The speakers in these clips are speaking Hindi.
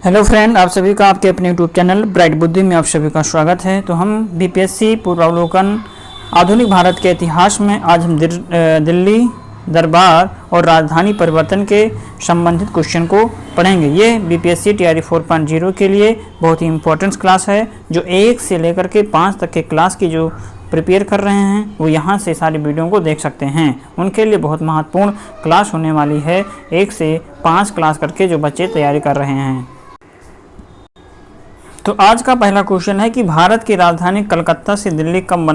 हेलो फ्रेंड, आप सभी का आपके अपने यूट्यूब चैनल ब्राइट बुद्धि में आप सभी का स्वागत है। तो हम बीपीएससी पूर्वावलोकन आधुनिक भारत के इतिहास में आज हम दिल्ली दरबार और राजधानी परिवर्तन के संबंधित क्वेश्चन को पढ़ेंगे। ये बीपीएससी टीआरई 4.0 के लिए बहुत ही इम्पोर्टेंट क्लास है। जो 1 से लेकर के 5 तक के क्लास की जो प्रिपेयर कर रहे हैं वो यहाँ से सारी वीडियो को देख सकते हैं। उनके लिए बहुत महत्वपूर्ण क्लास होने वाली है। 1 से 5 क्लास करके जो बच्चे तैयारी कर रहे हैं। तो आज का पहला क्वेश्चन है कि भारत की राजधानी कलकत्ता से दिल्ली कब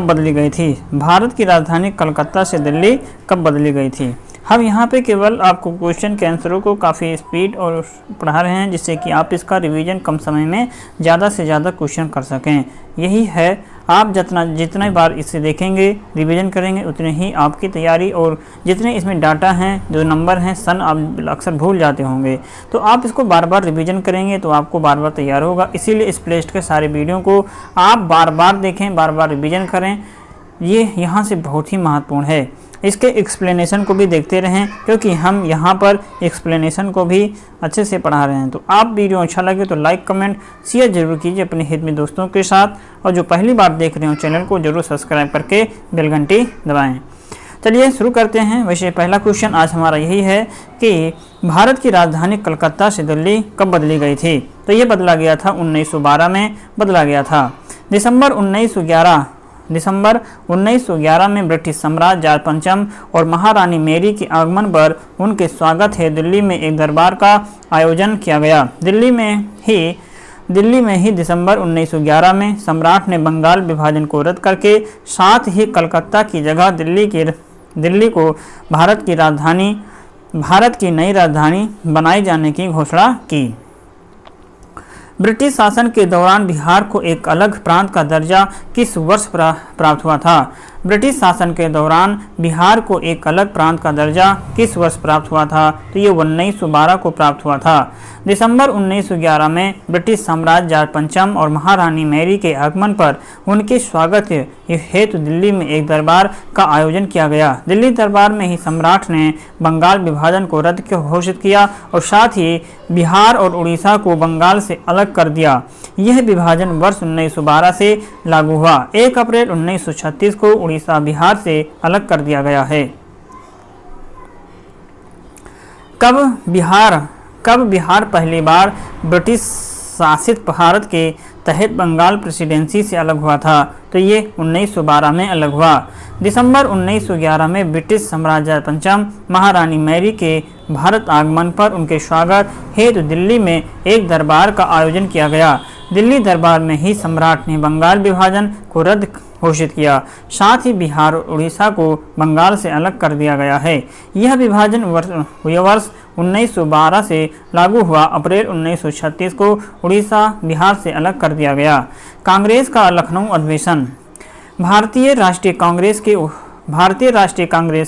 बदली गई थी। भारत की राजधानी कलकत्ता से दिल्ली कब बदली गई थी। हम यहाँ पे केवल आपको क्वेश्चन के आंसरों को काफ़ी स्पीड और पढ़ा रहे हैं जिससे कि आप इसका रिवीजन कम समय में ज़्यादा से ज़्यादा क्वेश्चन कर सकें। यही है, आप जितना बार इसे देखेंगे, रिवीजन करेंगे, उतने ही आपकी तैयारी और जितने इसमें डाटा हैं, जो नंबर हैं, सन आप अक्सर भूल जाते होंगे। तो आप इसको बार बार रिवीजन करेंगे तो आपको बार बार तैयार होगा। इसीलिए इस प्लेलिस्ट के सारे वीडियो को आप बार बार देखें, बार बार रिवीजन करें। ये यहाँ से बहुत ही महत्वपूर्ण है। इसके एक्सप्लेनेशन को भी देखते रहें क्योंकि हम यहाँ पर एक्सप्लेनेशन को भी अच्छे से पढ़ा रहे हैं। तो आप वीडियो अच्छा लगे तो लाइक, कमेंट, शेयर जरूर कीजिए अपने हित में दोस्तों के साथ। और जो पहली बार देख रहे हो चैनल को जरूर सब्सक्राइब करके बेल घंटी दबाएँ। चलिए शुरू करते हैं। वैसे पहला क्वेश्चन आज हमारा यही है कि भारत की राजधानी कलकत्ता से दिल्ली कब बदली गई थी। तो ये बदला गया था 1912 में बदला गया था। दिसंबर 1911 में ब्रिटिश सम्राट जॉर्ज पंचम और महारानी मैरी के आगमन पर उनके स्वागत है दिल्ली में एक दरबार का आयोजन किया गया। दिल्ली में ही दिसंबर 1911 में सम्राट ने बंगाल विभाजन को रद्द करके साथ ही कलकत्ता की जगह दिल्ली को भारत की नई राजधानी बनाए जाने की घोषणा की। ब्रिटिश शासन के दौरान बिहार को एक अलग प्रांत का दर्जा किस वर्ष प्राप्त हुआ था। ब्रिटिश शासन के दौरान बिहार को एक अलग प्रांत का दर्जा किस वर्ष प्राप्त हुआ था। तो ये 1912 को प्राप्त हुआ था। दिसंबर 1911 में ब्रिटिश सम्राट जॉर्ज पंचम और महारानी मैरी के आगमन पर उनके स्वागत हेतु दिल्ली में एक दरबार का आयोजन किया गया। दिल्ली दरबार में ही सम्राट ने बंगाल विभाजन को रद्द घोषित किया और साथ ही बिहार और उड़ीसा को बंगाल से अलग कर दिया। यह विभाजन वर्ष 1912 से लागू हुआ। 1 अप्रैल 1936 को उड़ीसा बिहार से अलग कर दिया गया है। कब बिहार पहली बार ब्रिटिश शासित भारत के तहत बंगाल प्रेसिडेंसी से अलग हुआ था। तो ये 1912 में अलग हुआ। दिसंबर 1911 में ब्रिटिश सम्राट जॉर्ज पंचम महारानी मैरी के भारत आगमन पर उनके स्वागत हेतु दिल्ली में एक दरबार का आयोजन किया गया। दिल्ली दरबार में ही सम्राट ने बंगाल विभाजन को रद्द घोषित किया। साथ ही बिहार और उड़ीसा को बंगाल से अलग कर दिया गया है। यह विभाजन वर्ष 1912 से लागू हुआ। अप्रैल 1936 को उड़ीसा बिहार से अलग कर दिया गया। कांग्रेस का लखनऊ अधिवेशन। भारतीय राष्ट्रीय कांग्रेस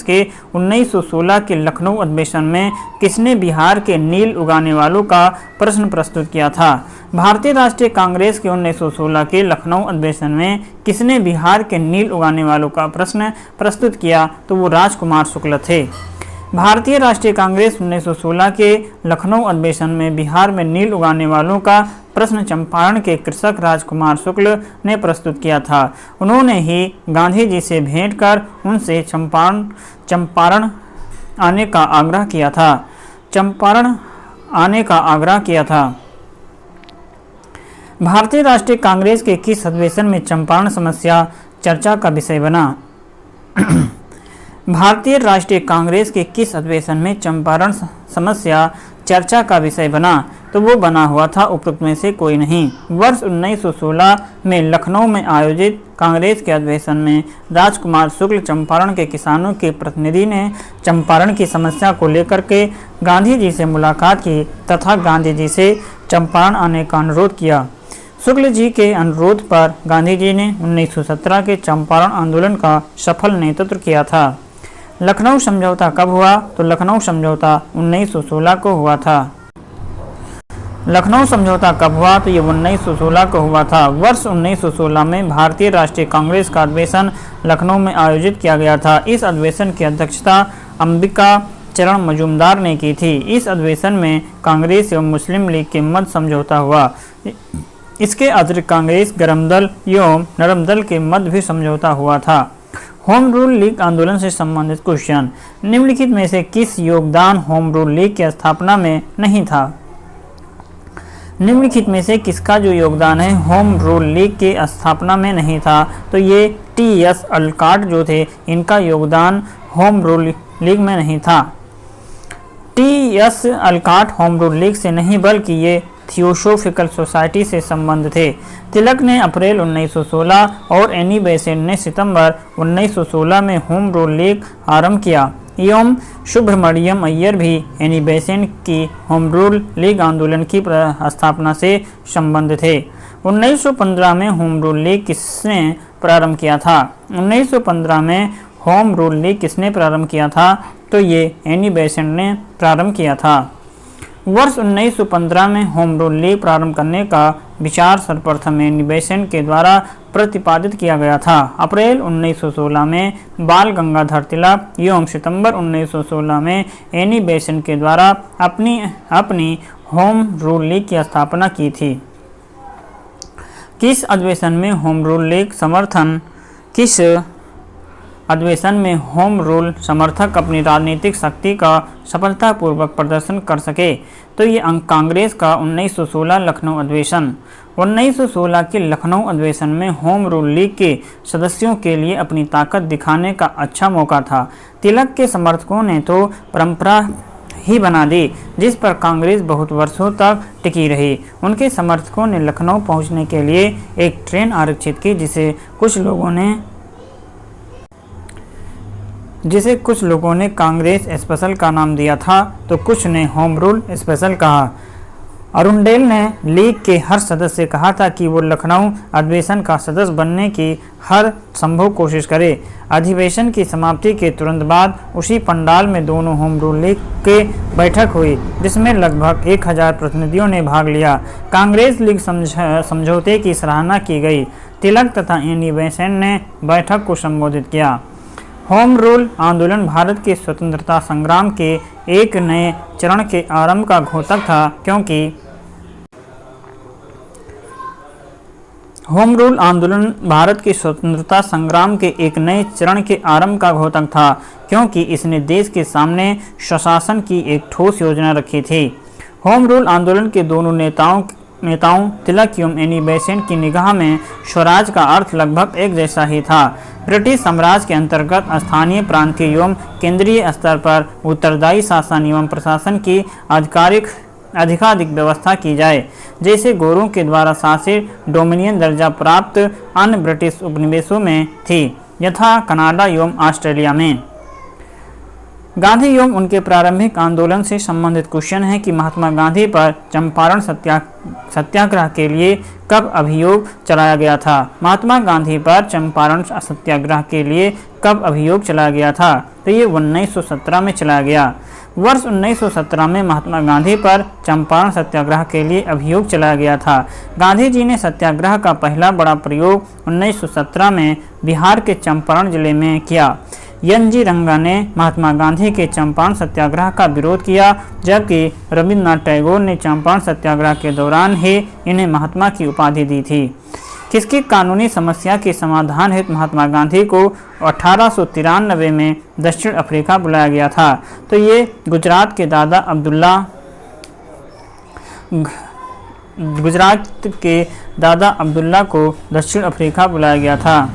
के 1916 के लखनऊ अधिवेशन में किसने बिहार के नील उगाने वालों का प्रश्न प्रस्तुत किया था। भारतीय राष्ट्रीय कांग्रेस के 1916 के लखनऊ अधिवेशन में किसने बिहार के नील उगाने वालों का प्रश्न प्रस्तुत किया। तो वो राजकुमार शुक्ल थे। भारतीय राष्ट्रीय कांग्रेस 1916 के लखनऊ अधिवेशन में बिहार में नील उगाने वालों का प्रश्न चंपारण के कृषक राजकुमार शुक्ल ने प्रस्तुत किया था। उन्होंने ही गांधी जी से भेंट कर उनसे चंपारण आने का आग्रह किया था। भारतीय राष्ट्रीय कांग्रेस के किस अधिवेशन में चंपारण समस्या चर्चा का विषय बना। भारतीय राष्ट्रीय कांग्रेस के किस अधिवेशन में चंपारण समस्या चर्चा का विषय बना। तो वो बना हुआ था उपरोक्त में से कोई नहीं। वर्ष 1916 में लखनऊ में आयोजित कांग्रेस के अधिवेशन में राजकुमार शुक्ल चंपारण के किसानों के प्रतिनिधि ने चंपारण की समस्या को लेकर के गांधी जी से मुलाकात की तथा गांधी जी से चंपारण आने का अनुरोध किया। शुक्ल जी के अनुरोध पर गांधी जी ने 1917 के चंपारण आंदोलन का सफल नेतृत्व किया था। लखनऊ समझौता कब हुआ। तो लखनऊ समझौता 1916 को हुआ था। लखनऊ समझौता कब हुआ। तो ये 1916 को हुआ था। वर्ष 1916 में भारतीय राष्ट्रीय कांग्रेस का अधिवेशन लखनऊ में आयोजित किया गया था। इस अधिवेशन की अध्यक्षता अंबिका चरण मजूमदार ने की थी। इस अधिवेशन में कांग्रेस एवं मुस्लिम लीग के मध्य समझौता हुआ। इसके अतिरिक्त कांग्रेस, गरम दल एवं नरम दल के मध्य भी समझौता हुआ था। होम रूल लीग आंदोलन से संबंधित क्वेश्चन, निम्नलिखित में से किस योगदान होम रूल लीग की स्थापना में नहीं था? निम्नलिखित में से किसका जो योगदान है होम रूल लीग के स्थापना में नहीं था? तो ये टी.एस. अलकाट जो थे, इनका योगदान होम रूल लीग में नहीं था। T.S.. Olcott home rule league से नहीं बल्कि ये थियोसोफिकल सोसाइटी से संबंध थे। तिलक ने अप्रैल 1916 और एनी बेसेंट ने सितंबर 1916 में होम रूल लीग आरंभ किया एवं सुब्रमण्यम अय्यर भी एनी बेसेंट की होम रूल लीग आंदोलन की स्थापना से संबंध थे। 1915 में होम रूल लीग किसने प्रारंभ किया था? 1915 में होम रूल लीग किसने प्रारंभ किया था? तो ये एनी बेसेंट ने प्रारंभ किया था। वर्ष 1915 में होम रूल लीग प्रारंभ करने का विचार सर्वप्रथम एनी बेसेंट के द्वारा प्रतिपादित किया गया था। अप्रैल 1916 में बाल गंगाधर तिलक एवं सितंबर 1916 में एनी बेसेंट के द्वारा अपनी होम रूल लीग की स्थापना की थी। किस अधिवेशन में होम रूल समर्थक अपनी राजनीतिक शक्ति का सफलतापूर्वक प्रदर्शन कर सके? तो ये कांग्रेस का 1916 लखनऊ अधिवेशन। 1916 के लखनऊ अधिवेशन में होम रूल लीग के सदस्यों के लिए अपनी ताकत दिखाने का अच्छा मौका था। तिलक के समर्थकों ने तो परंपरा ही बना दी जिस पर कांग्रेस बहुत वर्षों तक टिकी रही। उनके समर्थकों ने लखनऊ पहुंचने के लिए एक ट्रेन आरक्षित की जिसे कुछ लोगों ने कांग्रेस स्पेशल का नाम दिया था तो कुछ ने होम रूल स्पेशल कहा। अरुंडेल ने लीग के हर सदस्य से कहा था कि वो लखनऊ अधिवेशन का सदस्य बनने की हर संभव कोशिश करे। अधिवेशन की समाप्ति के तुरंत बाद उसी पंडाल में दोनों होम रूल लीग के बैठक हुई जिसमें लगभग 1000 प्रतिनिधियों ने भाग लिया। कांग्रेस लीग समझौते की सराहना की गई। तिलक तथा एनी बेसेंट ने बैठक को संबोधित किया। होम रूल आंदोलन भारत के स्वतंत्रता संग्राम के एक नए चरण के आरंभ का घोतक था क्योंकि होम रूल आंदोलन भारत के स्वतंत्रता संग्राम के एक नए चरण के आरंभ का घोतक था क्योंकि इसने देश के सामने स्वशासन की एक ठोस योजना रखी थी। होम रूल आंदोलन के दोनों नेताओं तिलक एवं एनी बेसेंट की निगाह में स्वराज का अर्थ लगभग एक जैसा ही था। ब्रिटिश साम्राज्य के अंतर्गत स्थानीय, प्रांतीय एवं केंद्रीय स्तर पर उत्तरदायी शासन एवं प्रशासन की अधिकाधिक व्यवस्था की जाए, जैसे गोरों के द्वारा शासित डोमिनियन दर्जा प्राप्त अन्य ब्रिटिश उपनिवेशों में थी, यथा कनाडा एवं ऑस्ट्रेलिया में। गांधी एवं उनके प्रारंभिक आंदोलन से संबंधित क्वेश्चन है कि महात्मा गांधी पर चंपारण सत्याग्रह के लिए कब अभियोग चलाया गया था? महात्मा गांधी पर चंपारण सत्याग्रह के लिए कब अभियोग चलाया गया था? तो ये 1917 में चलाया गया। वर्ष 1917 में महात्मा गांधी पर चंपारण सत्याग्रह के लिए अभियोग चलाया गया था। गांधी जी ने सत्याग्रह का पहला बड़ा प्रयोग 1917 में बिहार के चंपारण जिले में किया। एन.जी. रंगा ने महात्मा गांधी के चंपारण सत्याग्रह का विरोध किया, जबकि रविन्द्रनाथ टैगोर ने चंपारण सत्याग्रह के दौरान ही इन्हें महात्मा की उपाधि दी थी। किसकी कानूनी समस्या के समाधान हेतु महात्मा गांधी को 1893 में दक्षिण अफ्रीका बुलाया गया था? तो ये गुजरात के दादा अब्दुल्ला को दक्षिण अफ्रीका बुलाया गया था।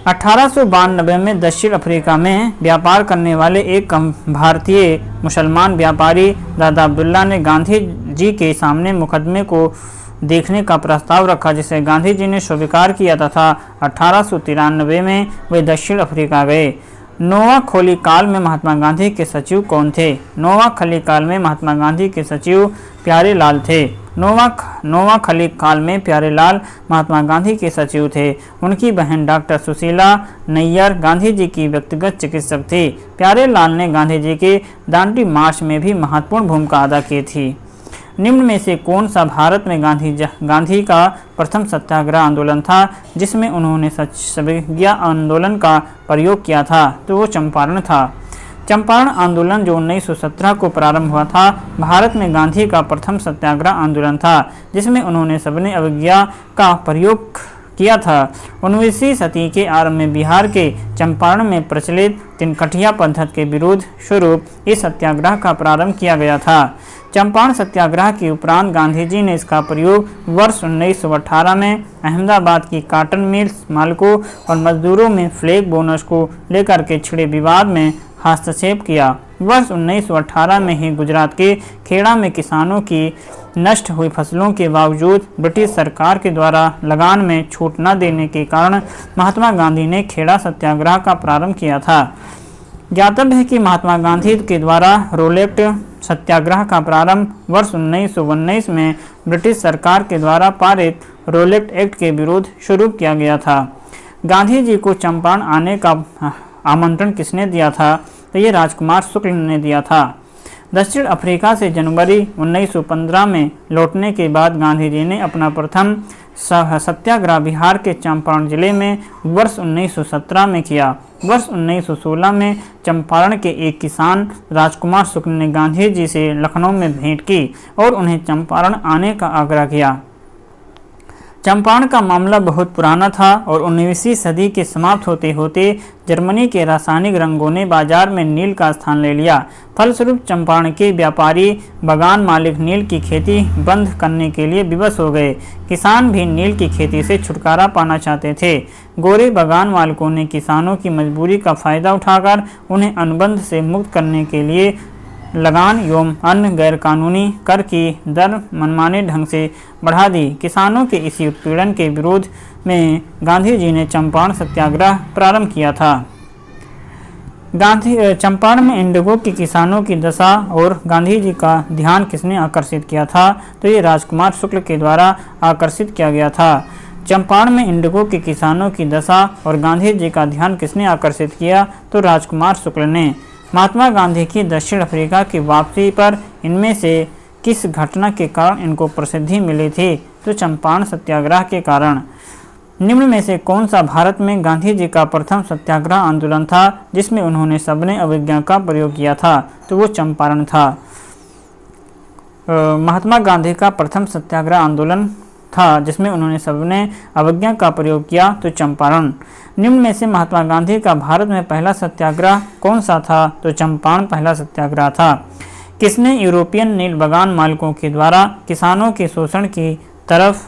1892 में दक्षिण अफ्रीका में व्यापार करने वाले एक भारतीय मुसलमान व्यापारी दादा अब्दुल्ला ने गांधी जी के सामने मुकदमे को देखने का प्रस्ताव रखा, जिसे गांधी जी ने स्वीकार किया तथा 1893 में वे दक्षिण अफ्रीका गए। नोवा खोली काल में महात्मा गांधी के सचिव कौन थे? नोवा खली काल में महात्मा गांधी के सचिव प्यारेलाल थे। नोवा खली काल में प्यारेलाल महात्मा गांधी के सचिव थे। उनकी बहन डॉक्टर सुशीला नैयर गांधी जी की व्यक्तिगत चिकित्सक थी। प्यारेलाल ने गांधी जी के दांडी मार्च में भी महत्वपूर्ण भूमिका अदा की थी। निम्न में से कौन सा भारत में गांधी का प्रथम सत्याग्रह आंदोलन था जिसमें उन्होंने सत्याग्रह आंदोलन का प्रयोग किया था? तो वो चंपारण था। चंपारण आंदोलन जो 1917 को प्रारंभ हुआ था, भारत में गांधी का प्रथम सत्याग्रह आंदोलन था, जिसमें उन्होंने सविनय अवज्ञा का प्रयोग किया था। 19वीं सदी के आरंभ में बिहार के चंपारण में प्रचलित तिनकठिया पद्धति के विरोध स्वरूप इस सत्याग्रह का प्रारंभ किया गया था। चंपारण सत्याग्रह के उपरांत गांधी जी ने इसका प्रयोग वर्ष 1918 में अहमदाबाद की कॉटन मिल्स मालिकों और मजदूरों में फ्लैग बोनस को लेकर के छिड़े विवाद में हस्तक्षेप किया। वर्ष 1918 में ही गुजरात के खेड़ा में किसानों की नष्ट हुई फसलों के बावजूद ब्रिटिश सरकार के द्वारा लगान में छूट न देने के कारण महात्मा गांधी ने खेड़ा सत्याग्रह का प्रारंभ किया था। ज्ञातव्य है कि महात्मा गांधी के द्वारा रोलेक्ट सत्याग्रह का प्रारंभ वर्ष 1919 में ब्रिटिश सरकार के द्वारा पारित रोलेक्ट एक्ट के विरोध शुरू किया गया था। गांधी जी को चंपारण आने का आमंत्रण किसने दिया था? तो ये राजकुमार शुक्ल ने दिया था। दक्षिण अफ्रीका से जनवरी 1915 में लौटने के बाद गांधी जी ने अपना प्रथम सत्याग्रह बिहार के चंपारण जिले में वर्ष 1917 में किया। वर्ष 1916 में चंपारण के एक किसान राजकुमार शुक्ल ने गांधी जी से लखनऊ में भेंट की और उन्हें चंपारण आने का आग्रह किया। चंपारण का मामला बहुत पुराना था और 19वीं सदी के समाप्त होते होते जर्मनी के रासायनिक रंगों ने बाजार में नील का स्थान ले लिया। फलस्वरूप चंपारण के व्यापारी बागान मालिक नील की खेती बंद करने के लिए विवश हो गए। किसान भी नील की खेती से छुटकारा पाना चाहते थे। गोरे बागान मालिकों ने किसानों की मजबूरी का फायदा उठाकर उन्हें अनुबंध से मुक्त करने के लिए लगान एवं अन्य गैरकानूनी कर की दर मनमाने ढंग से बढ़ा दी। किसानों के इसी उत्पीड़न के विरोध में गांधी जी ने चंपारण सत्याग्रह प्रारंभ किया था। चंपारण में इंडिगो के किसानों की दशा और गांधी जी का ध्यान किसने आकर्षित किया था? तो ये राजकुमार शुक्ल के द्वारा आकर्षित किया गया था। चंपारण में इंडिगो के किसानों की दशा और गांधी जी का ध्यान किसने आकर्षित किया? तो राजकुमार शुक्ल ने। महात्मा गांधी की दक्षिण अफ्रीका की वापसी पर इनमें से किस घटना के कारण इनको प्रसिद्धि मिली थी? तो चंपारण सत्याग्रह के कारण। निम्न में से कौन सा भारत में गांधी जी का प्रथम सत्याग्रह आंदोलन था जिसमें उन्होंने सविनय अवज्ञा का प्रयोग किया था? तो वो चंपारण था। महात्मा गांधी का प्रथम सत्याग्रह आंदोलन था जिसमें उन्होंने सविनय अवज्ञा का प्रयोग किया, तो चंपारण। निम्न में से महात्मा गांधी का भारत में पहला सत्याग्रह कौन सा था? तो चंपारण पहला सत्याग्रह था। किसने यूरोपियन नील बागान मालिकों के द्वारा किसानों के शोषण की तरफ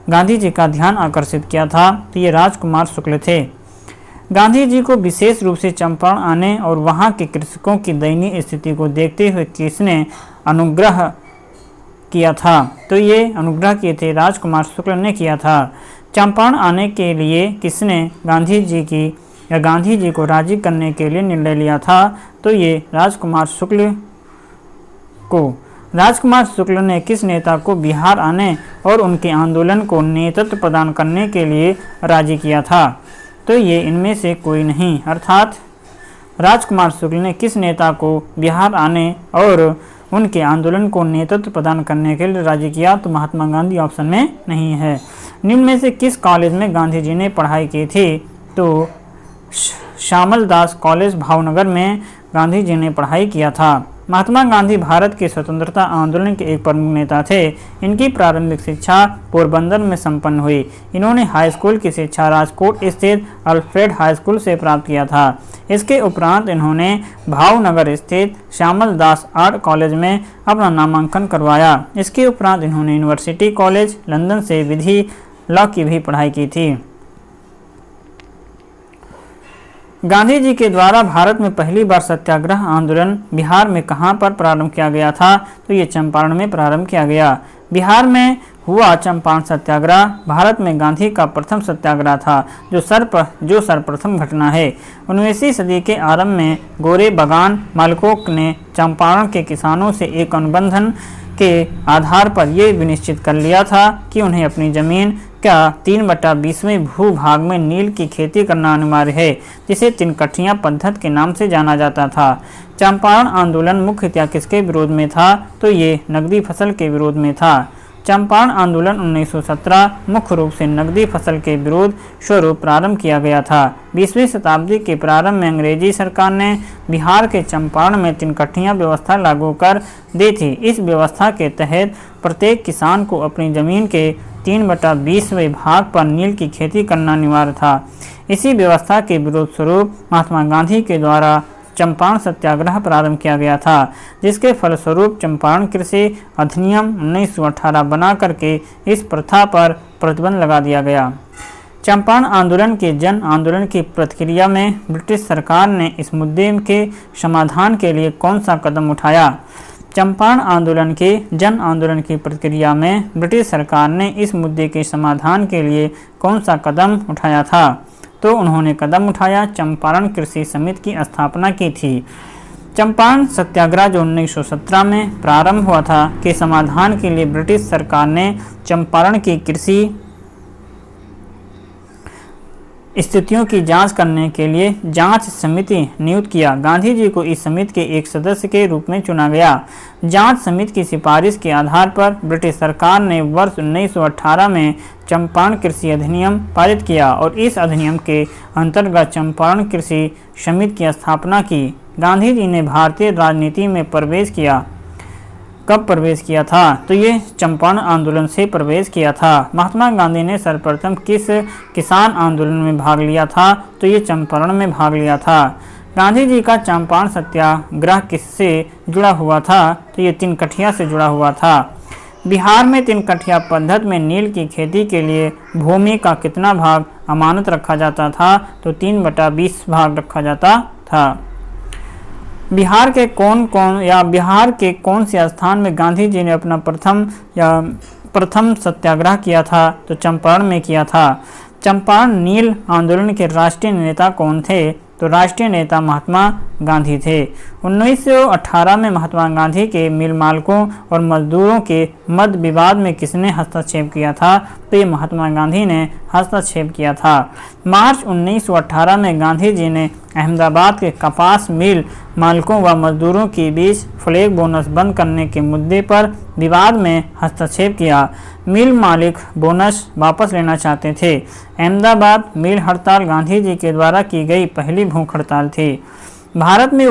गांधी जी का ध्यान आकर्षित किया था? तो ये राजकुमार शुक्ल थे। गांधी जी को विशेष रूप से चंपारण आने और वहां के कृषकों की दयनीय स्थिति को देखते हुए किसने अनुग्रह किया था? तो ये अनुग्रह किए थे राजकुमार शुक्ल ने किया था। चंपारण आने के लिए किसने गांधी जी को राजी करने के लिए निर्णय लिया था? तो ये राजकुमार शुक्ल को। राजकुमार शुक्ल ने किस नेता को बिहार आने और उनके आंदोलन को नेतृत्व प्रदान करने के लिए राजी किया था? तो ये इनमें से कोई नहीं, अर्थात राजकुमार शुक्ल ने किस नेता को बिहार आने और उनके आंदोलन को नेतृत्व प्रदान करने के लिए राजी किया? तो महात्मा गांधी ऑप्शन में नहीं है। निम्न में से किस कॉलेज में गांधी जी ने पढ़ाई की थी? तो श्यामल दास कॉलेज भावनगर में गांधी जी ने पढ़ाई किया था। महात्मा गांधी भारत के स्वतंत्रता आंदोलन के एक प्रमुख नेता थे। इनकी प्रारंभिक शिक्षा पोरबंदर में संपन्न हुई। इन्होंने हाई स्कूल की शिक्षा राजकोट स्थित अल्फ्रेड हाई स्कूल से प्राप्त किया था। इसके उपरांत इन्होंने भावनगर स्थित श्यामल दास आर्ट कॉलेज में अपना नामांकन करवाया। इसके उपरांत इन्होंने यूनिवर्सिटी कॉलेज लंदन से विधि लॉ की भी पढ़ाई की थी। गांधी जी के द्वारा भारत में पहली बार सत्याग्रह आंदोलन बिहार में कहां पर प्रारंभ किया गया था? तो ये चंपारण में प्रारंभ किया गया। बिहार में हुआ चंपारण सत्याग्रह भारत में गांधी का प्रथम सत्याग्रह था, जो सर्वप्रथम घटना है। 19वीं सदी के आरंभ में गोरे बागान मालिकों ने चंपारण के किसानों से एक अनुबंधन के आधार पर यह विनिश्चित कर लिया था कि उन्हें अपनी जमीन का 3/20 भूभाग में नील की खेती करना अनिवार्य है, जिसे तिनकठिया पद्धति के नाम से जाना जाता था। चंपारण आंदोलन मुख्यतः किसके विरोध में था? तो ये नकदी फसल के विरोध में था। चंपारण आंदोलन 1917 मुख्य रूप से नकदी फसल के विरोध स्वरूप प्रारंभ किया गया था। 20वीं शताब्दी के प्रारंभ में अंग्रेजी सरकार ने बिहार के चंपारण में तिनकठिया व्यवस्था लागू कर दी थी। इस व्यवस्था के तहत प्रत्येक किसान को अपनी जमीन के 3/20वें भाग पर नील की खेती करना अनिवार्य था। इसी व्यवस्था के विरोध स्वरूप महात्मा गांधी के द्वारा चंपारण सत्याग्रह प्रारंभ किया गया था, जिसके फलस्वरूप चंपारण कृषि अधिनियम 1918 बना करके इस प्रथा पर प्रतिबंध लगा दिया गया। चंपारण आंदोलन के जन आंदोलन की प्रतिक्रिया में ब्रिटिश सरकार ने इस मुद्दे के समाधान के लिए कौन सा कदम उठाया? चंपारण आंदोलन के जन आंदोलन की प्रतिक्रिया में ब्रिटिश सरकार ने इस मुद्दे के समाधान के लिए कौन सा कदम उठाया था? तो उन्होंने कदम उठाया, चंपारण कृषि समिति की स्थापना की थी। चंपारण सत्याग्रह जो 1917 में प्रारंभ हुआ था के समाधान के लिए ब्रिटिश सरकार ने चंपारण की कृषि स्थितियों की जांच करने के लिए जांच समिति नियुक्त किया। गांधी जी को इस समिति के एक सदस्य के रूप में चुना गया। जांच समिति की सिफारिश के आधार पर ब्रिटिश सरकार ने वर्ष 1918 में चंपारण कृषि अधिनियम पारित किया और इस अधिनियम के अंतर्गत चंपारण कृषि समिति की स्थापना की। गांधी जी ने भारतीय राजनीति में प्रवेश किया। कब प्रवेश किया था? तो ये चंपारण आंदोलन से प्रवेश किया था। महात्मा गांधी ने सर्वप्रथम किस किसान आंदोलन में भाग लिया था? तो ये चंपारण में भाग लिया था। गांधी जी का चंपारण सत्याग्रह किससे जुड़ा हुआ था? तो ये तिनकठिया से जुड़ा हुआ था। बिहार में तिनकठिया पद्धति में नील की खेती के लिए भूमि का कितना भाग अमानत रखा जाता था? तो 3/20 भाग रखा जाता था। बिहार के कौन से स्थान में गांधी जी ने अपना प्रथम सत्याग्रह किया था? तो चंपारण में किया था। चंपारण नील आंदोलन के राष्ट्रीय नेता कौन थे? तो राष्ट्रीय नेता महात्मा गांधी थे। 1918 में महात्मा गांधी के मिल मालिकों और मजदूरों के मध्य विवाद में किसने हस्तक्षेप किया था? तो ये महात्मा गांधी ने हस्तक्षेप किया था। मार्च 1918 में गांधी जी ने अहमदाबाद के कपास मिल मालिकों व मजदूरों के बीच फ्लैग बोनस बंद करने के मुद्दे पर विवाद में हस्तक्षेप किया। मिल मालिक बोनस वापस लेना चाहते थे। अहमदाबाद मिल हड़ताल गांधी जी के द्वारा की गई पहली भूख हड़ताल थी। भारत में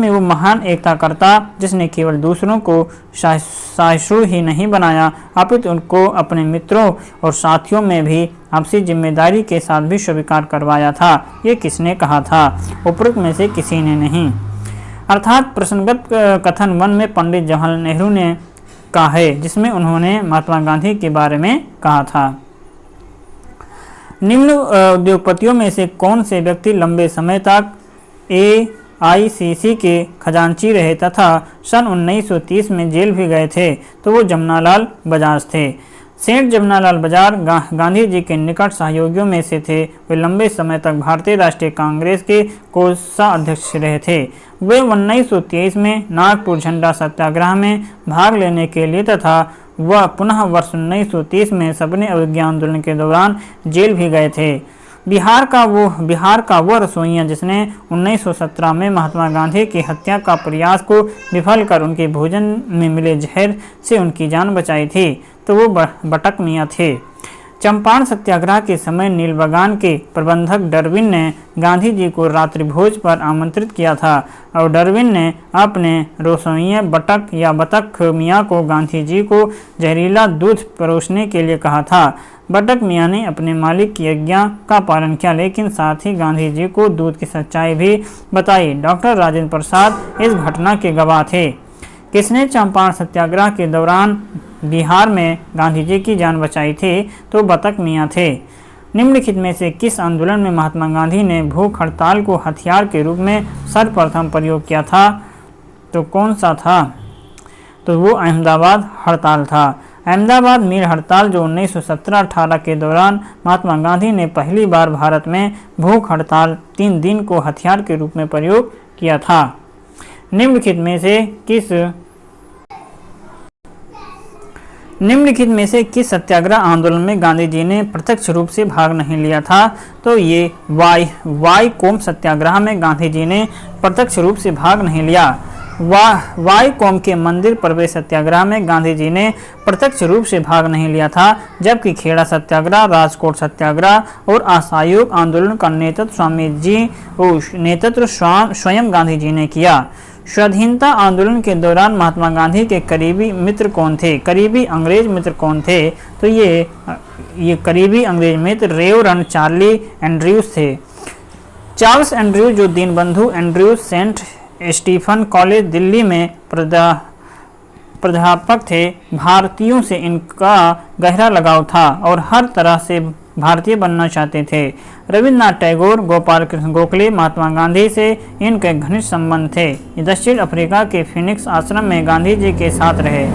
वो महान एकताकर्ता जिसने केवल दूसरों को सहिष्णु ही नहीं बनाया अपितु उनको अपने मित्रों और साथियों में भी आपसी जिम्मेदारी के साथ भी स्वीकार करवाया था। ये किसने कहा था? उपरोक्त में से किसी ने नहीं। अर्थात प्रसंगत कथन 1 में पंडित जवाहरलाल नेहरू ने कहा है, जिसमें उन्होंने महात्मा गांधी के बारे में कहा था। निम्न उद्योगपतियों में से कौन से व्यक्ति लंबे समय तक AICC के खजांची रहे तथा सन 1930 में जेल भी गए थे? तो वो जमनालाल बजाज थे। सेठ जमनालाल बजाज गांधी जी के निकट सहयोगियों में से थे। वे लंबे समय तक भारतीय राष्ट्रीय कांग्रेस के कोषाध्यक्ष रहे थे। वे 1923 में नागपुर झंडा सत्याग्रह में भाग लेने के लिए तथा वह पुनः वर्ष 1930 में सबने अवज्ञा आंदोलन के दौरान जेल भी गए थे। बिहार का वो रसोइया जिसने 1917 में महात्मा गांधी की हत्या का प्रयास को विफल कर उनके भोजन में मिले जहर से उनकी जान बचाई थी, तो वो बटक मियाँ थे। चंपारण सत्याग्रह के समय नील बागान के प्रबंधक डार्विन ने गांधी जी को रात्रि भोज पर आमंत्रित किया था और डार्विन ने अपने रसोइया बटक मियाँ को गांधी जी को जहरीला दूध परोसने के लिए कहा था। बटक मियाँ ने अपने मालिक की आज्ञा का पालन किया, लेकिन साथ ही गांधी जी को दूध की सच्चाई भी बताई। डॉक्टर राजेंद्र प्रसाद इस घटना के गवाह थे। किसने चंपारण सत्याग्रह के दौरान बिहार में गांधी जी की जान बचाई थी? तो बटक मियाँ थे। निम्नलिखित में से किस आंदोलन में महात्मा गांधी ने भूख हड़ताल को हथियार के रूप में सर्वप्रथम प्रयोग किया था? तो कौन सा था? तो वो अहमदाबाद हड़ताल था। अहमदाबाद मिल हड़ताल जो 1917-18 के दौरान महात्मा गांधी ने पहली बार भारत में भूख हड़ताल 3 दिन को हथियार के रूप में प्रयोग किया था। निम्नलिखित में से किस सत्याग्रह आंदोलन में गांधी जी ने प्रत्यक्ष रूप से भाग नहीं लिया था? तो ये वाई कोम सत्याग्रह में गांधी जी ने प्रत्यक्ष रूप से भाग नहीं लिया। वाईकोम के मंदिर प्रवेश सत्याग्रह में गांधी जी ने प्रत्यक्ष रूप से भाग नहीं लिया था, जबकि खेड़ा सत्याग्रह, राजकोट सत्याग्रह और असहयोग आंदोलन का नेतृत्व स्वयं गांधी जी ने किया। स्वाधीनता आंदोलन के दौरान महात्मा गांधी के करीबी मित्र कौन थे? करीबी अंग्रेज मित्र कौन थे? तो ये करीबी अंग्रेज मित्र रेवरन चार्ली एंड्रयूज थे। चार्ल्स एंड्रयूज जो Deenbandhu Andrews Saint Stephen College Delhi में प्राध्यापक थे, भारतीयों से इनका गहरा लगाव था और हर तरह से भारतीय बनना चाहते थे। रविन्द्रनाथ टैगोर, गोपाल कृष्ण गोखले, महात्मा गांधी से इनके घनिष्ठ संबंध थे। दक्षिण अफ्रीका के फिनिक्स आश्रम में गांधी जी के साथ रहे।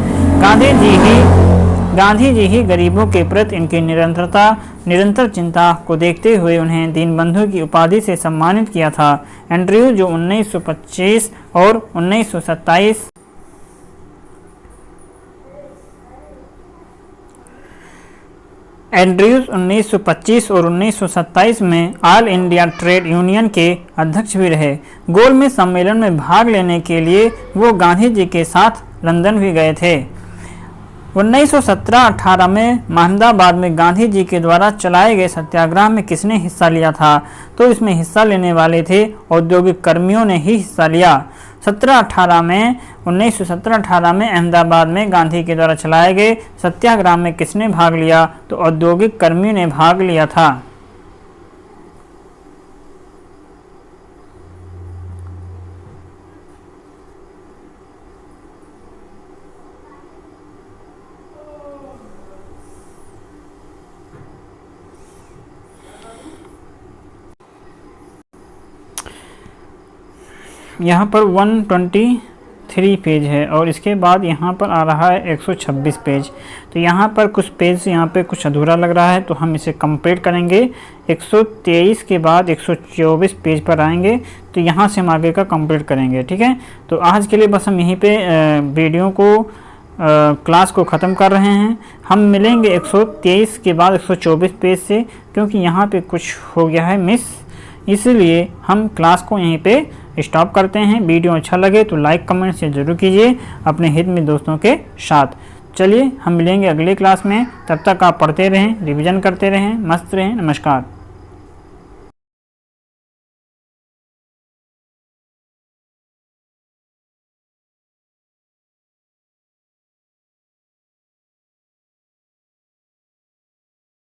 गांधी जी ही गरीबों के प्रति इनकी निरंतर चिंता को देखते हुए उन्हें दीनबंधु की उपाधि से सम्मानित किया था। एंड्रयूज जो 1925 और 1927 में ऑल इंडिया ट्रेड यूनियन के अध्यक्ष भी रहे। गोलमेज सम्मेलन में भाग लेने के लिए वो गांधी जी के साथ लंदन भी गए थे। 1917-18 में अहमदाबाद में गांधी जी के द्वारा चलाए गए सत्याग्रह में किसने हिस्सा लिया था? तो इसमें हिस्सा लेने वाले थे औद्योगिक कर्मियों ने ही हिस्सा लिया। 1917-18 में अहमदाबाद में गांधी के द्वारा चलाए गए सत्याग्रह में किसने भाग लिया? तो औद्योगिक कर्मियों ने भाग लिया था। यहाँ पर 123 पेज है और इसके बाद यहाँ पर आ रहा है 126 पेज। तो यहाँ पर कुछ पेज यहाँ पे कुछ अधूरा लग रहा है, तो हम इसे कंप्लीट करेंगे। 123 के बाद 124 पेज पर आएंगे, तो यहाँ से हम आगे का कंप्लीट करेंगे। ठीक है, तो आज के लिए बस हम यहीं पे वीडियो को क्लास को ख़त्म कर रहे हैं। हम मिलेंगे 123 के बाद 124 पेज से, क्योंकि यहाँ पे कुछ हो गया है मिस, इसलिए हम क्लास को यहीं पे स्टॉप करते हैं। वीडियो अच्छा लगे तो लाइक कमेंट शेयर जरूर कीजिए अपने हित में दोस्तों के साथ। चलिए हम मिलेंगे अगले क्लास में, तब तक आप पढ़ते रहें, रिवीजन करते रहें, मस्त रहें। नमस्कार।